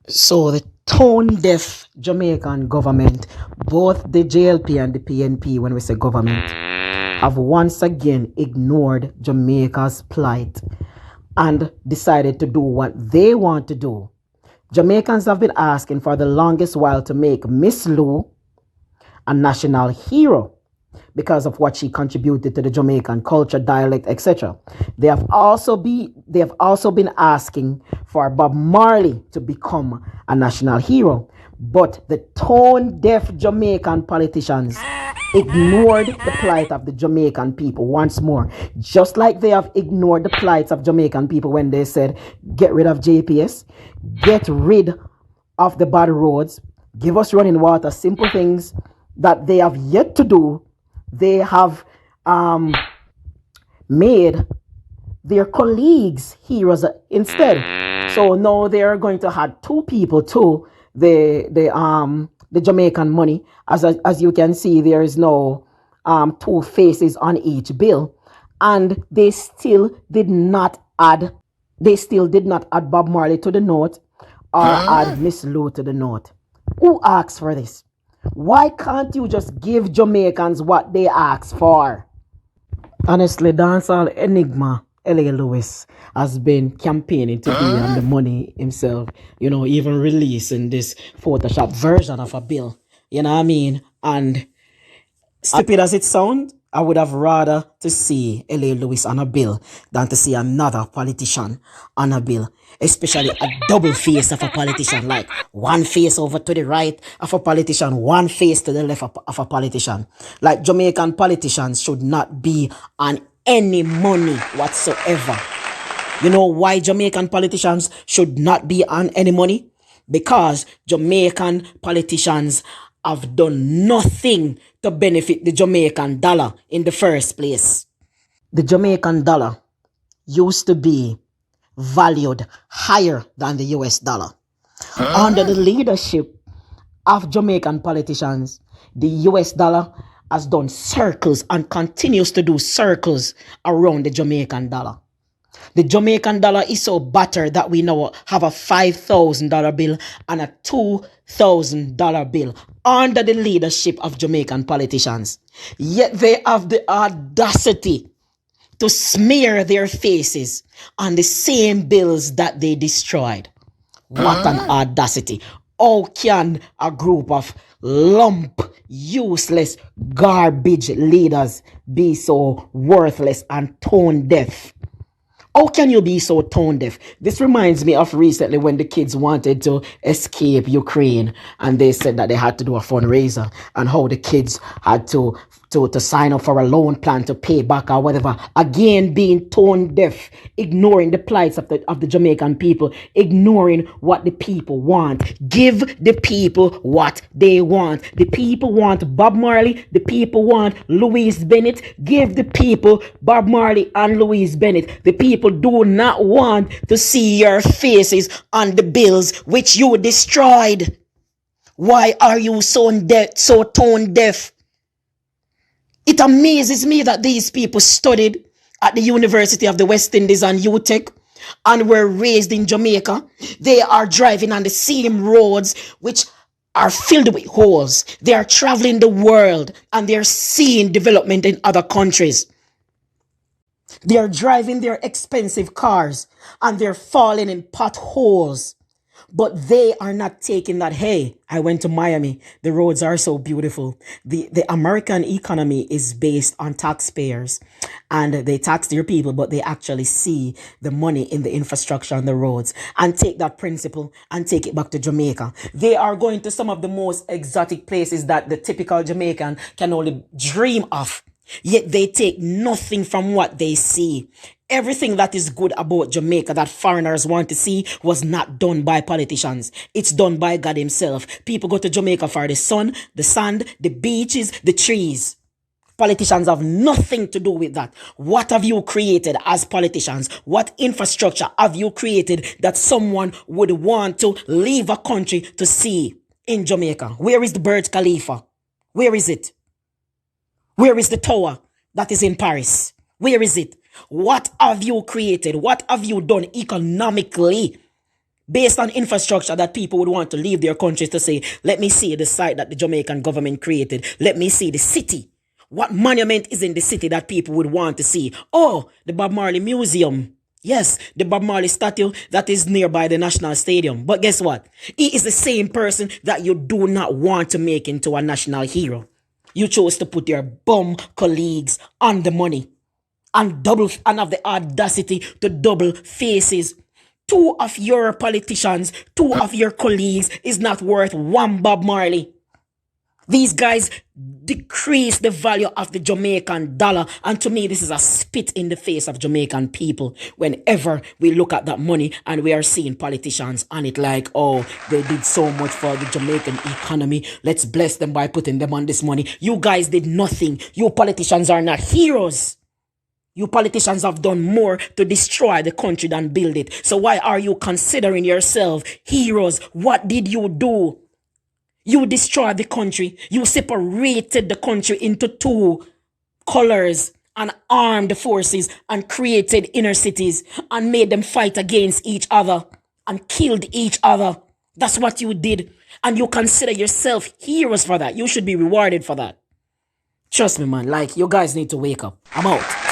So the tone-deaf Jamaican government, both the JLP and the PNP, when we say government, have once again ignored Jamaica's plight and decided to do what they want to do. Jamaicans have been asking for the longest while to make Miss Lou a national hero because of what she contributed to the Jamaican culture, dialect, etc. They have also been asking for Bob Marley to become a national hero. But the tone deaf Jamaican politicians ignored the plight of the Jamaican people once more, just like they have ignored the plight of Jamaican people when they said, get rid of JPS, get rid of the bad roads, give us running water, simple things that they have yet to do. They have made their colleagues heroes instead. So now they are going to add two people to the Jamaican money. As you can see, there is no two faces on each bill, and they still did not add Bob Marley to the note or add Miss Lou to the note. Who asked for this? Why can't you just give Jamaicans what they ask for? Honestly, dancehall enigma L.A. Lewis has been campaigning to be on the money himself, even releasing this Photoshop version of a bill. You know what I mean? And stupid as it sounds, I would have rather to see L.A. Lewis on a bill than to see another politician on a bill, especially a double face of a politician, like one face over to the right of a politician, one face to the left of a politician. Like Jamaican politicians should not be on any money whatsoever. You know why Jamaican politicians should not be on any money? Because Jamaican politicians have done nothing to benefit the Jamaican dollar in the first place. The Jamaican dollar used to be valued higher than the US dollar. Under the leadership of Jamaican politicians, the US dollar has done circles and continues to do circles around the Jamaican dollar. The Jamaican dollar is so battered that we now have a $5,000 bill and a $2,000 bill under the leadership of Jamaican politicians. Yet they have the audacity to smear their faces on the same bills that they destroyed. What an audacity. How can a group of lump, useless, garbage leaders be so worthless and tone deaf? How can you be so tone deaf? This reminds me of recently when the kids wanted to escape Ukraine and they said that they had to do a fundraiser, and how the kids had to sign up for a loan plan to pay back or whatever. Again, being tone deaf, ignoring the plights of the Jamaican people, ignoring what the people want. Give the people what they want. The people want Bob Marley. The people want Louise Bennett. Give the people Bob Marley and Louise Bennett. The people do not want to see your faces on the bills which you destroyed. Why are you so tone deaf? It amazes me that these people studied at the University of the West Indies and UTech and were raised in Jamaica. They are driving on the same roads which are filled with holes. They are traveling the world and they are seeing development in other countries. They are driving their expensive cars and they're falling in potholes. But they are not taking that, hey, I went to Miami. The roads are so beautiful. The American economy is based on taxpayers. And they tax their people, but they actually see the money in the infrastructure on the roads. And take that principle and take it back to Jamaica. They are going to some of the most exotic places that the typical Jamaican can only dream of. Yet they take nothing from what they see. Everything that is good about Jamaica that foreigners want to see was not done by politicians. It's done by God himself. People go to Jamaica for the sun, the sand, the beaches, the trees. Politicians have nothing to do with that. What have you created as politicians? What infrastructure have you created that someone would want to leave a country to see in Jamaica? Where is the Burj Khalifa? Where is it? Where is the tower that is in Paris? Where is it? What have you created? What have you done economically based on infrastructure that people would want to leave their countries to say, let me see the site that the Jamaican government created. Let me see the city. What monument is in the city that people would want to see? Oh, the Bob Marley Museum. Yes, the Bob Marley statue that is nearby the National Stadium. But guess what? He is the same person that you do not want to make into a national hero. You chose to put your bum colleagues on the money and have the audacity to double faces. Two of your politicians, two of your colleagues is not worth one Bob Marley. These guys decrease the value of the Jamaican dollar. And to me, this is a spit in the face of Jamaican people. Whenever we look at that money and we are seeing politicians on it like, oh, they did so much for the Jamaican economy. Let's bless them by putting them on this money. You guys did nothing. You politicians are not heroes. You politicians have done more to destroy the country than build it. So why are you considering yourself heroes? What did you do? You destroyed the country. You separated the country into two colors and armed forces and created inner cities and made them fight against each other and killed each other. That's what you did. And you consider yourself heroes for that. You should be rewarded for that. Trust me, man. Like, you guys need to wake up. I'm out.